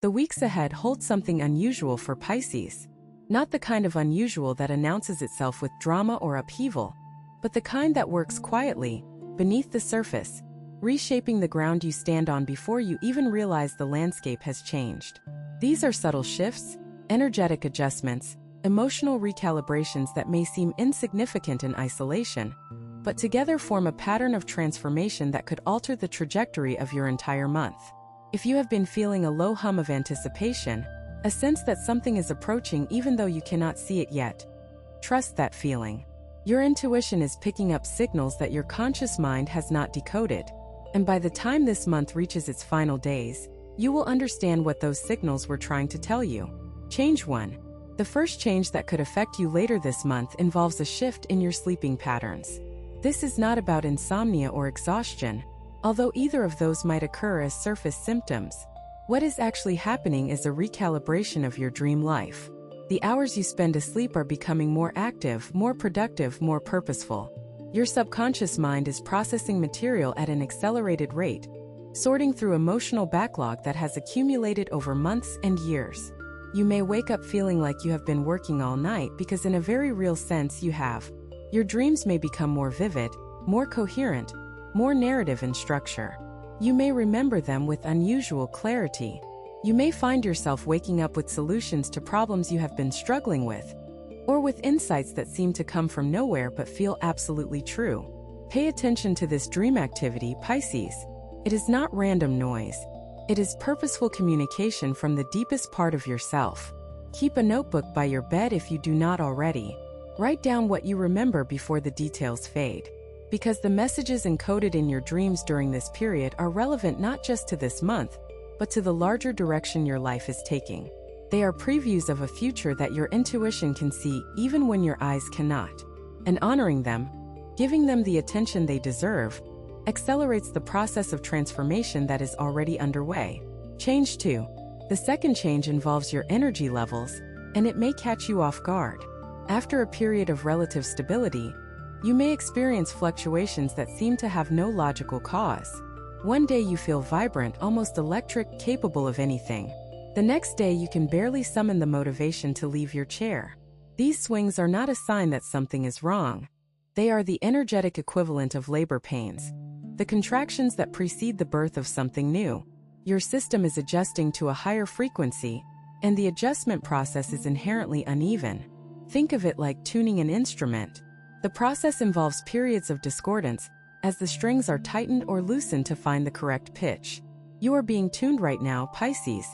The weeks ahead hold something unusual for Pisces. Not the kind of unusual that announces itself with drama or upheaval, but the kind that works quietly, beneath the surface, reshaping the ground you stand on before you even realize the landscape has changed. These are subtle shifts, energetic adjustments, emotional recalibrations that may seem insignificant in isolation, but together form a pattern of transformation that could alter the trajectory of your entire month. If you have been feeling a low hum of anticipation, a sense that something is approaching even though you cannot see it yet, trust that feeling. Your intuition is picking up signals that your conscious mind has not decoded, and by the time this month reaches its final days, you will understand what those signals were trying to tell you. Change 1. The first change that could affect you later this month involves a shift in your sleeping patterns. This is not about insomnia or exhaustion, although either of those might occur as surface symptoms. What is actually happening is a recalibration of your dream life. The hours you spend asleep are becoming more active, more productive, more purposeful. Your subconscious mind is processing material at an accelerated rate, sorting through emotional backlog that has accumulated over months and years. You may wake up feeling like you have been working all night because in a very real sense you have. Your dreams may become more vivid, more coherent, more narrative in structure. You may remember them with unusual clarity. You may find yourself waking up with solutions to problems you have been struggling with, or with insights that seem to come from nowhere but feel absolutely true. Pay attention to this dream activity, Pisces. It is not random noise. It is purposeful communication from the deepest part of yourself. Keep a notebook by your bed if you do not already. Write down what you remember before the details fade, because the messages encoded in your dreams during this period are relevant not just to this month, but to the larger direction your life is taking. They are previews of a future that your intuition can see even when your eyes cannot. And honoring them, giving them the attention they deserve, accelerates the process of transformation that is already underway. Change 2. The second change involves your energy levels, and it may catch you off guard. After a period of relative stability, you may experience fluctuations that seem to have no logical cause. One day you feel vibrant, almost electric, capable of anything. The next day you can barely summon the motivation to leave your chair. These swings are not a sign that something is wrong. They are the energetic equivalent of labor pains, the contractions that precede the birth of something new. Your system is adjusting to a higher frequency, and the adjustment process is inherently uneven. Think of it like tuning an instrument. The process involves periods of discordance, as the strings are tightened or loosened to find the correct pitch. You are being tuned right now, Pisces,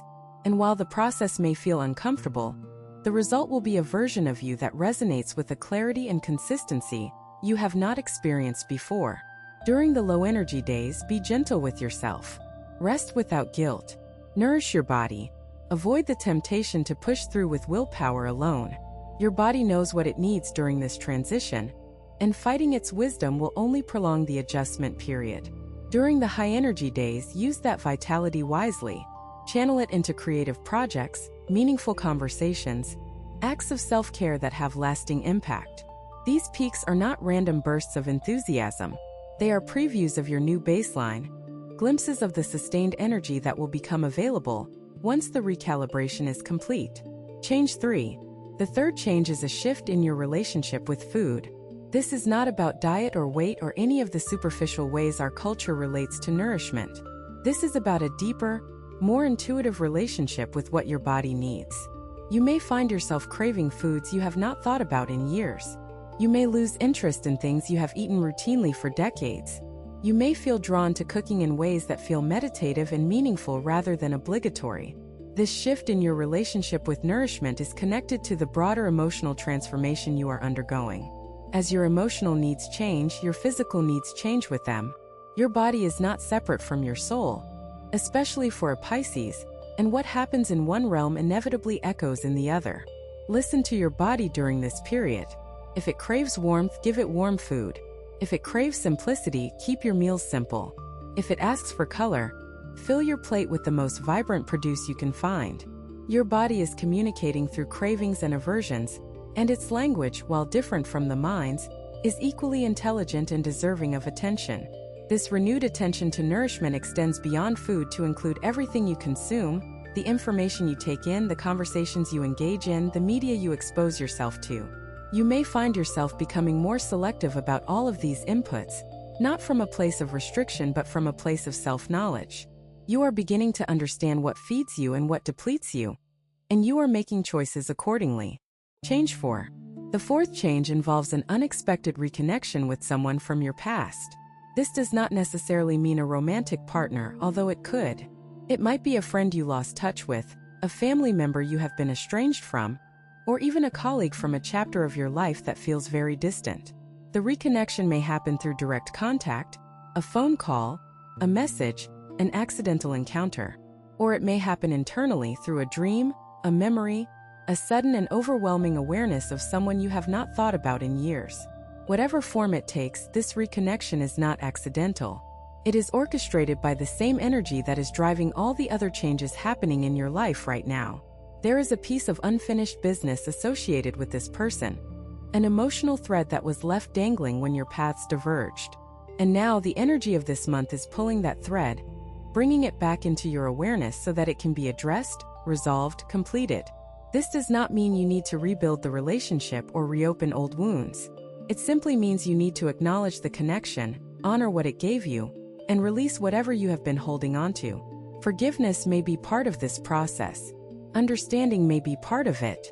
and while the process may feel uncomfortable, the result will be a version of you that resonates with a clarity and consistency you have not experienced before. During the low-energy days, be gentle with yourself. Rest without guilt. Nourish your body. Avoid the temptation to push through with willpower alone. Your body knows what it needs during this transition, and fighting its wisdom will only prolong the adjustment period. During the high-energy days, use that vitality wisely. Channel it into creative projects, meaningful conversations, acts of self-care that have lasting impact. These peaks are not random bursts of enthusiasm. They are previews of your new baseline, glimpses of the sustained energy that will become available once the recalibration is complete. Change 3. The third change is a shift in your relationship with food. This is not about diet or weight or any of the superficial ways our culture relates to nourishment. This is about a deeper, more intuitive relationship with what your body needs. You may find yourself craving foods you have not thought about in years. You may lose interest in things you have eaten routinely for decades. You may feel drawn to cooking in ways that feel meditative and meaningful rather than obligatory. This shift in your relationship with nourishment is connected to the broader emotional transformation you are undergoing. As your emotional needs change, your physical needs change with them. Your body is not separate from your soul, especially for a Pisces, and what happens in one realm inevitably echoes in the other. Listen to your body during this period. If it craves warmth, give it warm food. If it craves simplicity, keep your meals simple. If it asks for color, fill your plate with the most vibrant produce you can find. Your body is communicating through cravings and aversions, and its language, while different from the mind's, is equally intelligent and deserving of attention. This renewed attention to nourishment extends beyond food to include everything you consume: the information you take in, the conversations you engage in, the media you expose yourself to. You may find yourself becoming more selective about all of these inputs, not from a place of restriction but from a place of self-knowledge. You are beginning to understand what feeds you and what depletes you, and you are making choices accordingly. Change 4. The fourth change involves an unexpected reconnection with someone from your past. This does not necessarily mean a romantic partner, although it could. It might be a friend you lost touch with, a family member you have been estranged from, or even a colleague from a chapter of your life that feels very distant. The reconnection may happen through direct contact, a phone call, a message, an accidental encounter, or it may happen internally through a dream, a memory, a sudden and overwhelming awareness of someone you have not thought about in years. Whatever form it takes, this reconnection is not accidental. It is orchestrated by the same energy that is driving all the other changes happening in your life right now. There is a piece of unfinished business associated with this person, an emotional thread that was left dangling when your paths diverged. And now the energy of this month is pulling that thread, bringing it back into your awareness so that it can be addressed, resolved, completed. This does not mean you need to rebuild the relationship or reopen old wounds. It simply means you need to acknowledge the connection, honor what it gave you, and release whatever you have been holding onto. Forgiveness may be part of this process. Understanding may be part of it.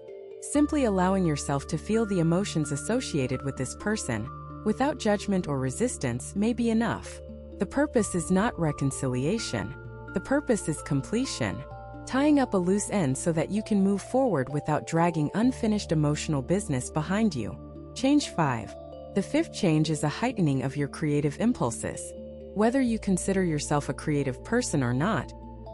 Simply allowing yourself to feel the emotions associated with this person, without judgment or resistance, may be enough. The purpose is not reconciliation. The purpose is completion. Tying up a loose end so that you can move forward without dragging unfinished emotional business behind you. Change 5. The fifth change is a heightening of your creative impulses. Whether you consider yourself a creative person or not,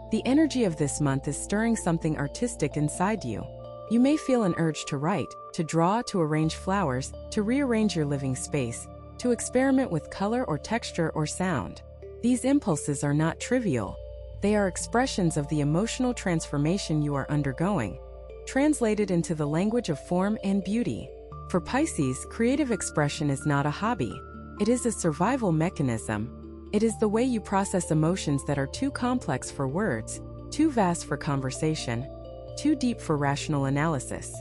the energy of this month is stirring something artistic inside you. You may feel an urge to write, to draw, to arrange flowers, to rearrange your living space, to experiment with color or texture or sound. These impulses are not trivial. They are expressions of the emotional transformation you are undergoing, translated into the language of form and beauty. For Pisces, creative expression is not a hobby. It is a survival mechanism. It is the way you process emotions that are too complex for words, too vast for conversation, too deep for rational analysis.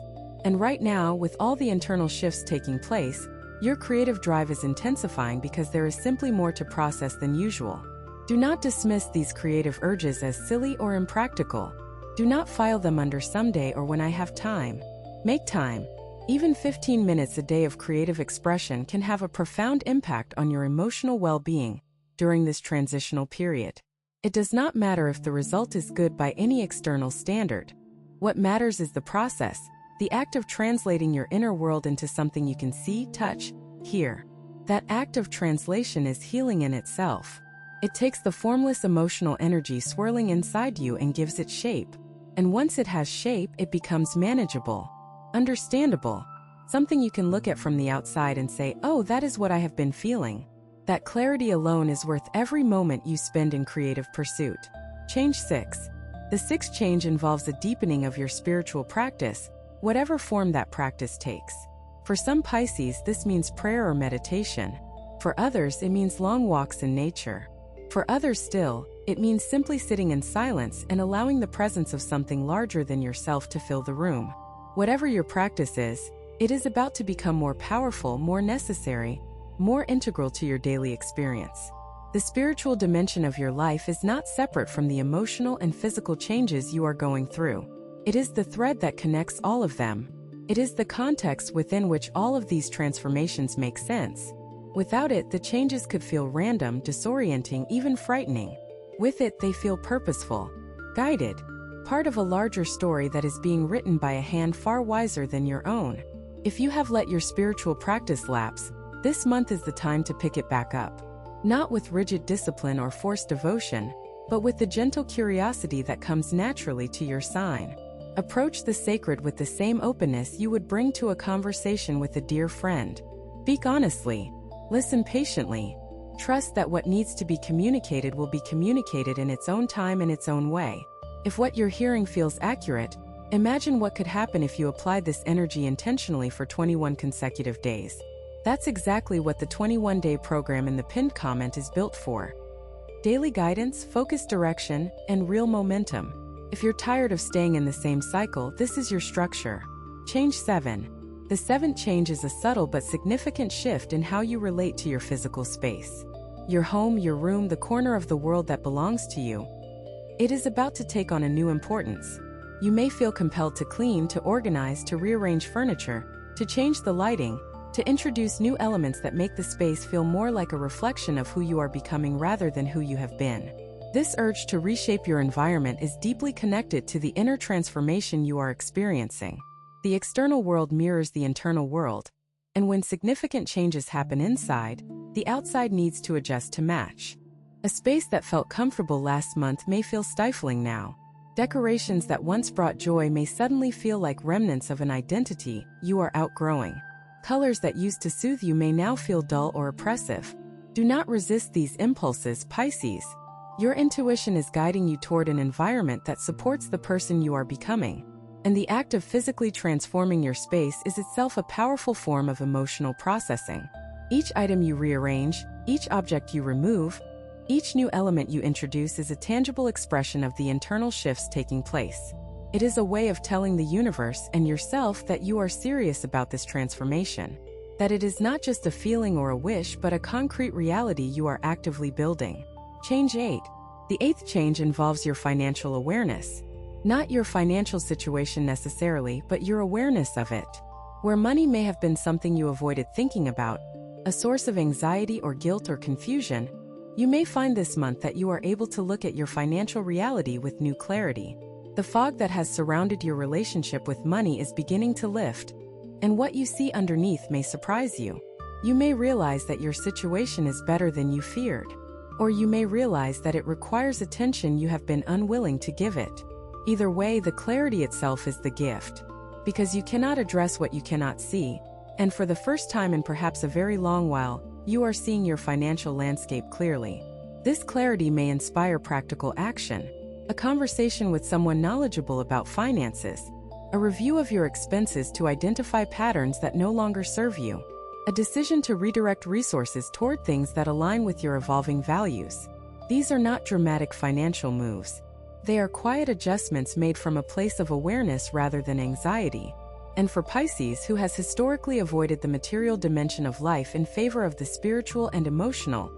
And right now, with all the internal shifts taking place, your creative drive is intensifying because there is simply more to process than usual. Do not dismiss these creative urges as silly or impractical. Do not file them under someday or when I have time. Make time. Even 15 minutes a day of creative expression can have a profound impact on your emotional well-being during this transitional period. It does not matter if the result is good by any external standard. What matters is the process, the act of translating your inner world into something you can see, touch, hear. That act of translation is healing in itself. It takes the formless emotional energy swirling inside you and gives it shape. And once it has shape, it becomes manageable, understandable, something you can look at from the outside and say, oh, that is what I have been feeling. That clarity alone is worth every moment you spend in creative pursuit. Change 6. The sixth change involves a deepening of your spiritual practice, whatever form that practice takes. For some Pisces, this means prayer or meditation. For others, it means long walks in nature. For others still, it means simply sitting in silence and allowing the presence of something larger than yourself to fill the room. Whatever your practice is, it is about to become more powerful, more necessary, more integral to your daily experience. The spiritual dimension of your life is not separate from the emotional and physical changes you are going through. It is the thread that connects all of them. It is the context within which all of these transformations make sense. Without it, the changes could feel random, disorienting, even frightening. With it, they feel purposeful, guided, part of a larger story that is being written by a hand far wiser than your own. If you have let your spiritual practice lapse, this month is the time to pick it back up. Not with rigid discipline or forced devotion, but with the gentle curiosity that comes naturally to your sign. Approach the sacred with the same openness you would bring to a conversation with a dear friend. Speak honestly. Listen patiently. Trust that what needs to be communicated will be communicated in its own time and its own way. If what you're hearing feels accurate, imagine what could happen if you applied this energy intentionally for 21 consecutive days. That's exactly what the 21-day program in the pinned comment is built for. Daily guidance, focused direction, and real momentum. If you're tired of staying in the same cycle, this is your structure. Change 7. The 7th change is a subtle but significant shift in how you relate to your physical space. Your home, your room, the corner of the world that belongs to you. It is about to take on a new importance. You may feel compelled to clean, to organize, to rearrange furniture, to change the lighting, to introduce new elements that make the space feel more like a reflection of who you are becoming rather than who you have been. This urge to reshape your environment is deeply connected to the inner transformation you are experiencing. The external world mirrors the internal world, and when significant changes happen inside, the outside needs to adjust to match. A space that felt comfortable last month may feel stifling now. Decorations that once brought joy may suddenly feel like remnants of an identity you are outgrowing. Colors that used to soothe you may now feel dull or oppressive. Do not resist these impulses, Pisces. Your intuition is guiding you toward an environment that supports the person you are becoming. And the act of physically transforming your space is itself a powerful form of emotional processing. Each item you rearrange, each object you remove, each new element you introduce is a tangible expression of the internal shifts taking place. It is a way of telling the universe and yourself that you are serious about this transformation, that it is not just a feeling or a wish but a concrete reality you are actively building. Change 8. The 8th change involves your financial awareness. Not your financial situation necessarily, but your awareness of it. Where money may have been something you avoided thinking about, a source of anxiety or guilt or confusion, you may find this month that you are able to look at your financial reality with new clarity. The fog that has surrounded your relationship with money is beginning to lift, and what you see underneath may surprise you. You may realize that your situation is better than you feared, or you may realize that it requires attention you have been unwilling to give it. Either way, the clarity itself is the gift, because you cannot address what you cannot see, and for the first time in perhaps a very long while, you are seeing your financial landscape clearly. This clarity may inspire practical action, a conversation with someone knowledgeable about finances, a review of your expenses to identify patterns that no longer serve you, a decision to redirect resources toward things that align with your evolving values. These are not dramatic financial moves. They are quiet adjustments made from a place of awareness rather than anxiety. And for Pisces, who has historically avoided the material dimension of life in favor of the spiritual and emotional,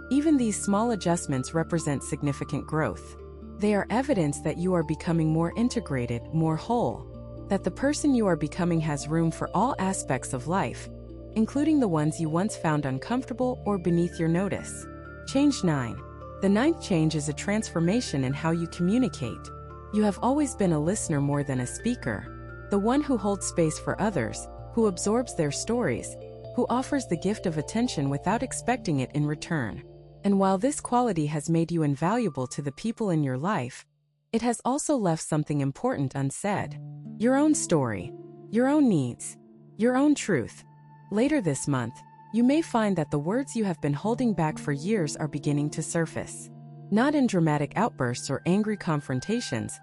even these small adjustments represent significant growth. They are evidence that you are becoming more integrated, more whole, that the person you are becoming has room for all aspects of life, including the ones you once found uncomfortable or beneath your notice. Change 9. The 9th change is a transformation in how you communicate. You have always been a listener more than a speaker, the one who holds space for others, who absorbs their stories, who offers the gift of attention without expecting it in return. And while this quality has made you invaluable to the people in your life, it has also left something important unsaid. Your own story, your own needs, your own truth. Later this month, you may find that the words you have been holding back for years are beginning to surface. Not in dramatic outbursts or angry confrontations,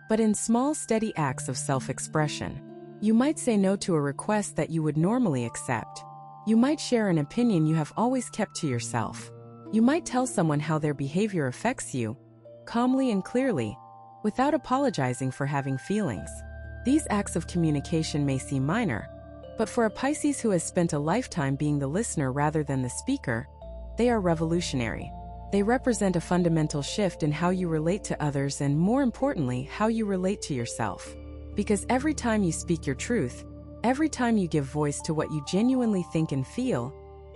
but in small, steady acts of self-expression. You might say no to a request that you would normally accept. You might share an opinion you have always kept to yourself. You might tell someone how their behavior affects you, calmly and clearly, without apologizing for having feelings. These acts of communication may seem minor, but for a Pisces who has spent a lifetime being the listener rather than the speaker, they are revolutionary. They represent a fundamental shift in how you relate to others and, more importantly, how you relate to yourself. Because every time you speak your truth, every time you give voice to what you genuinely think and feel,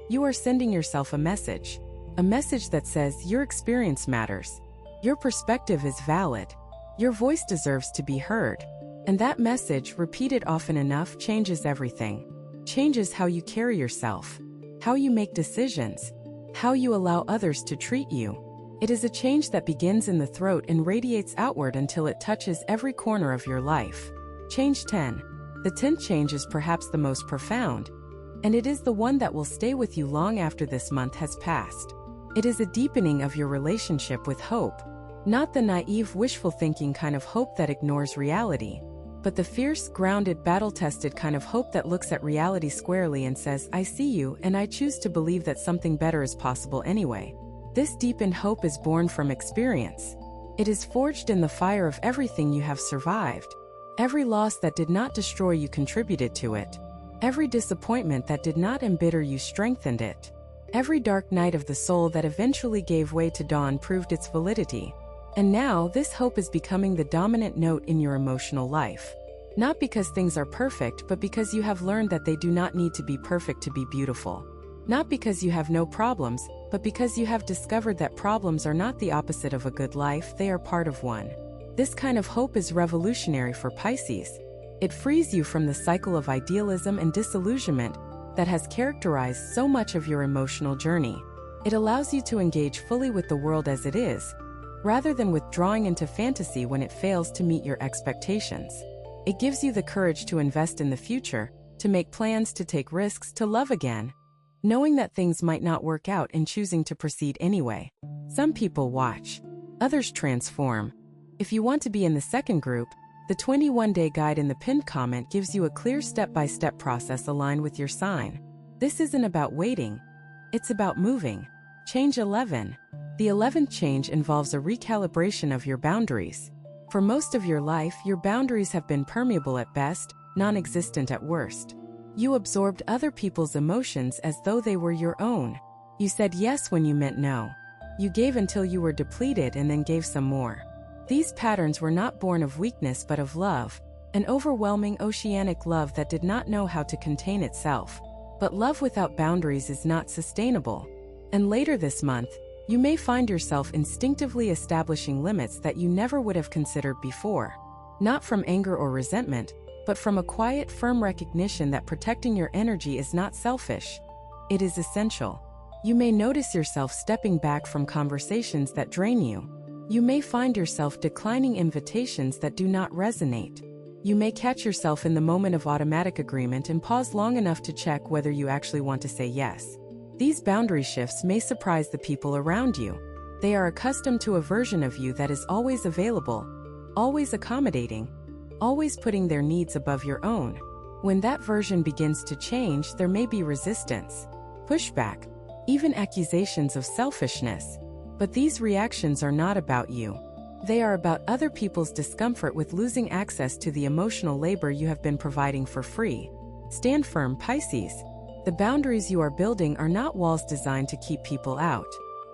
you are sending yourself a message that says your experience matters, your perspective is valid, your voice deserves to be heard. And that message, repeated often enough, changes everything. Changes how you carry yourself, how you make decisions, how you allow others to treat you. It is a change that begins in the throat and radiates outward until it touches every corner of your life. Change 10. The 10th change is perhaps the most profound, and it is the one that will stay with you long after this month has passed. It is a deepening of your relationship with hope, not the naive, wishful thinking kind of hope that ignores reality, but the fierce, grounded, battle-tested kind of hope that looks at reality squarely and says, I see you, and I choose to believe that something better is possible anyway. This deepened hope is born from experience. It is forged in the fire of everything you have survived. Every loss that did not destroy you contributed to it. Every disappointment that did not embitter you strengthened it. Every dark night of the soul that eventually gave way to dawn proved its validity. And now, this hope is becoming the dominant note in your emotional life. Not because things are perfect, but because you have learned that they do not need to be perfect to be beautiful. Not because you have no problems, but because you have discovered that problems are not the opposite of a good life, they are part of one. This kind of hope is revolutionary for Pisces. It frees you from the cycle of idealism and disillusionment that has characterized so much of your emotional journey. It allows you to engage fully with the world as it is, rather than withdrawing into fantasy when it fails to meet your expectations. It gives you the courage to invest in the future, to make plans, to take risks, to love again, knowing that things might not work out and choosing to proceed anyway. Some people watch, others transform. If you want to be in the second group, the 21-day guide in the pinned comment gives you a clear step-by-step process aligned with your sign. This isn't about waiting, it's about moving. Change 11. The 11th change involves a recalibration of your boundaries. For most of your life, your boundaries have been permeable at best, non-existent at worst. You absorbed other people's emotions as though they were your own. You said yes when you meant no. You gave until you were depleted and then gave some more. These patterns were not born of weakness but of love, an overwhelming oceanic love that did not know how to contain itself. But love without boundaries is not sustainable. And later this month, you may find yourself instinctively establishing limits that you never would have considered before. Not from anger or resentment, but from a quiet, firm recognition that protecting your energy is not selfish. It is essential. You may notice yourself stepping back from conversations that drain you. You may find yourself declining invitations that do not resonate. You may catch yourself in the moment of automatic agreement and pause long enough to check whether you actually want to say yes. These boundary shifts may surprise the people around you. They are accustomed to a version of you that is always available, always accommodating, always putting their needs above your own. When that version begins to change, there may be resistance, pushback, even accusations of selfishness. But these reactions are not about you. They are about other people's discomfort with losing access to the emotional labor you have been providing for free. Stand firm, Pisces. The boundaries you are building are not walls designed to keep people out.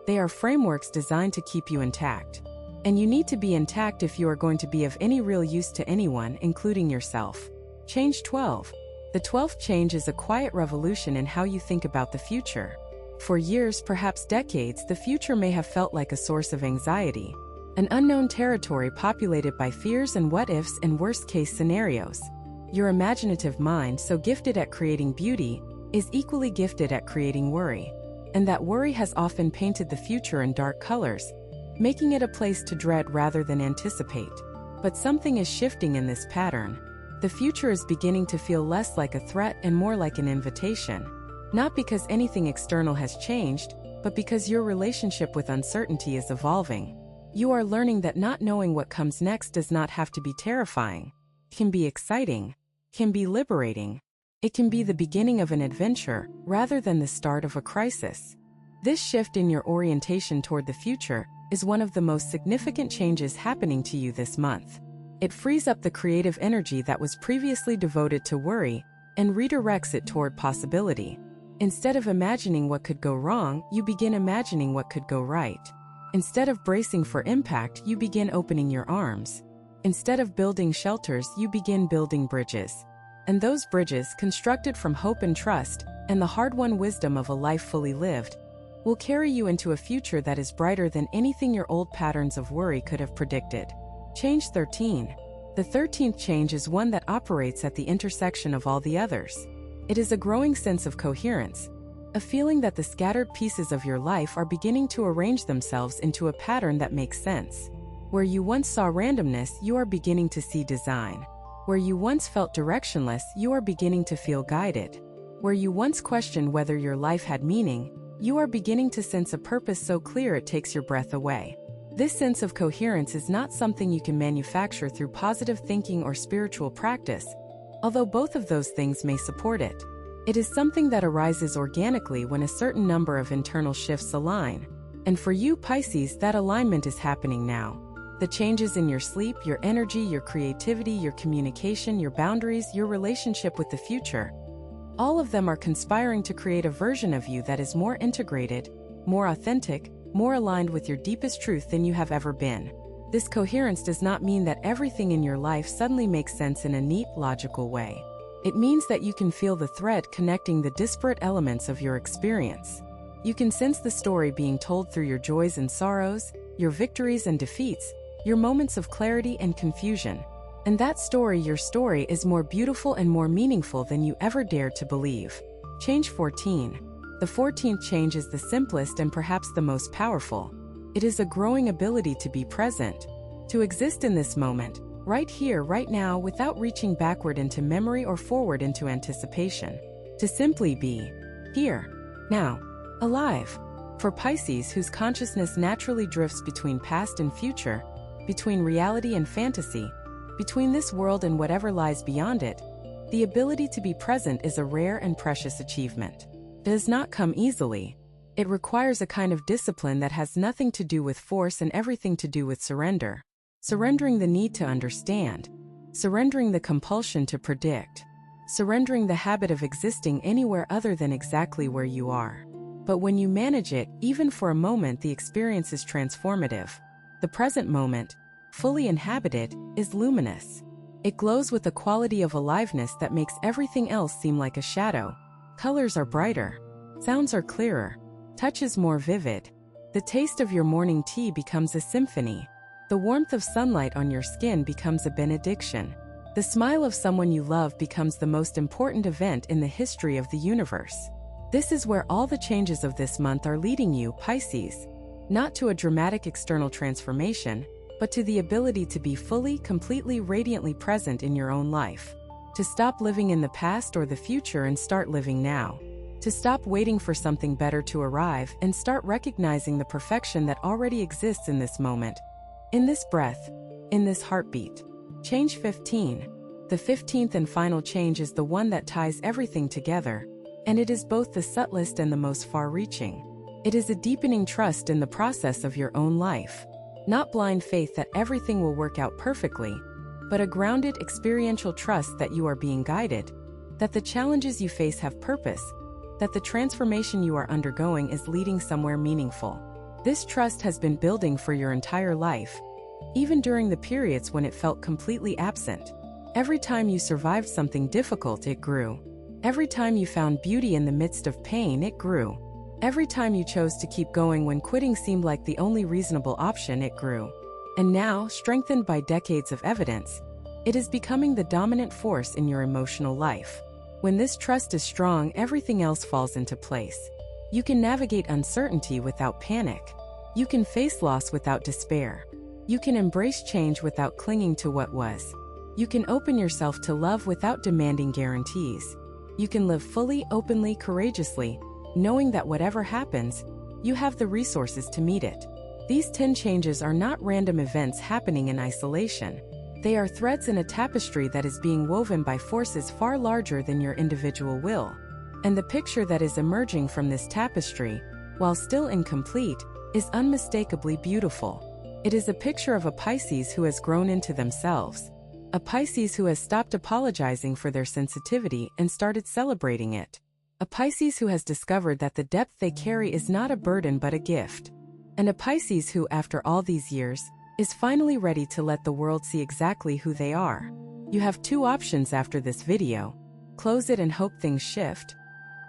They are frameworks designed to keep you intact. And you need to be intact if you are going to be of any real use to anyone, including yourself. Change 12. The 12th change is a quiet revolution in how you think about the future. For years, perhaps decades, the future may have felt like a source of anxiety, an unknown territory populated by fears and what-ifs and worst-case scenarios. Your imaginative mind, so gifted at creating beauty, is equally gifted at creating worry. And that worry has often painted the future in dark colors, making it a place to dread rather than anticipate. But something is shifting in this pattern. The future is beginning to feel less like a threat and more like an invitation. Not because anything external has changed, but because your relationship with uncertainty is evolving. You are learning that not knowing what comes next does not have to be terrifying. It can be exciting, can be liberating. It can be the beginning of an adventure, rather than the start of a crisis. This shift in your orientation toward the future is one of the most significant changes happening to you this month. It frees up the creative energy that was previously devoted to worry and redirects it toward possibility. Instead of imagining what could go wrong, you begin imagining what could go right. Instead of bracing for impact, you begin opening your arms. Instead of building shelters, you begin building bridges. And those bridges, constructed from hope and trust, and the hard-won wisdom of a life fully lived, will carry you into a future that is brighter than anything your old patterns of worry could have predicted. Change 13. The 13th change is one that operates at the intersection of all the others. It is a growing sense of coherence, a feeling that the scattered pieces of your life are beginning to arrange themselves into a pattern that makes sense. Where you once saw randomness, you are beginning to see design. Where you once felt directionless, you are beginning to feel guided. Where you once questioned whether your life had meaning, you are beginning to sense a purpose so clear it takes your breath away. This sense of coherence is not something you can manufacture through positive thinking or spiritual practice, although both of those things may support it. It is something that arises organically when a certain number of internal shifts align. And for you, Pisces, that alignment is happening now. The changes in your sleep, your energy, your creativity, your communication, your boundaries, your relationship with the future. All of them are conspiring to create a version of you that is more integrated, more authentic, more aligned with your deepest truth than you have ever been. This coherence does not mean that everything in your life suddenly makes sense in a neat, logical way. It means that you can feel the thread connecting the disparate elements of your experience. You can sense the story being told through your joys and sorrows, your victories and defeats, your moments of clarity and confusion. And that story, your story, is more beautiful and more meaningful than you ever dared to believe. Change 14. The 14th change is the simplest and perhaps the most powerful. It is a growing ability to be present, to exist in this moment, right here, right now, without reaching backward into memory or forward into anticipation. To simply be here, now, alive. For Pisces, whose consciousness naturally drifts between past and future, between reality and fantasy, between this world and whatever lies beyond it, the ability to be present is a rare and precious achievement. It does not come easily. It requires a kind of discipline that has nothing to do with force and everything to do with surrender. Surrendering the need to understand. Surrendering the compulsion to predict. Surrendering the habit of existing anywhere other than exactly where you are. But when you manage it, even for a moment, the experience is transformative. The present moment, fully inhabited, is luminous. It glows with a quality of aliveness that makes everything else seem like a shadow. Colors are brighter. Sounds are clearer. Touch is more vivid. The taste of your morning tea becomes a symphony. The warmth of sunlight on your skin becomes a benediction. The smile of someone you love becomes the most important event in the history of the universe. This is where all the changes of this month are leading you, Pisces. Not to a dramatic external transformation, but to the ability to be fully, completely, radiantly present in your own life. To stop living in the past or the future and start living now. To stop waiting for something better to arrive and start recognizing the perfection that already exists in this moment, in this breath, in this heartbeat. Change 15. The 15th and final change is the one that ties everything together, and it is both the subtlest and the most far-reaching. It is a deepening trust in the process of your own life. Not blind faith that everything will work out perfectly, but a grounded experiential trust that you are being guided, that the challenges you face have purpose, that the transformation you are undergoing is leading somewhere meaningful. This trust has been building for your entire life, even during the periods when it felt completely absent. Every time you survived something difficult, it grew. Every time you found beauty in the midst of pain, it grew. Every time you chose to keep going when quitting seemed like the only reasonable option, it grew. And now, strengthened by decades of evidence, it is becoming the dominant force in your emotional life. When this trust is strong, everything else falls into place. You can navigate uncertainty without panic. You can face loss without despair. You can embrace change without clinging to what was. You can open yourself to love without demanding guarantees. You can live fully, openly, courageously, knowing that whatever happens, you have the resources to meet it. These 10 changes are not random events happening in isolation. They are threads in a tapestry that is being woven by forces far larger than your individual will. And the picture that is emerging from this tapestry, while still incomplete, is unmistakably beautiful. It is a picture of a Pisces who has grown into themselves. A Pisces who has stopped apologizing for their sensitivity and started celebrating it. A Pisces who has discovered that the depth they carry is not a burden but a gift. And a Pisces who, after all these years, is finally ready to let the world see exactly who they are. You have two options after this video: close it and hope things shift,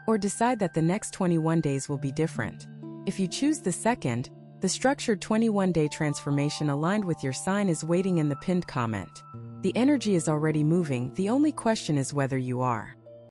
or decide that the next 21 days will be different. If you choose the second, the structured 21-day transformation aligned with your sign is waiting in the pinned comment. The energy is already moving, the only question is whether you are.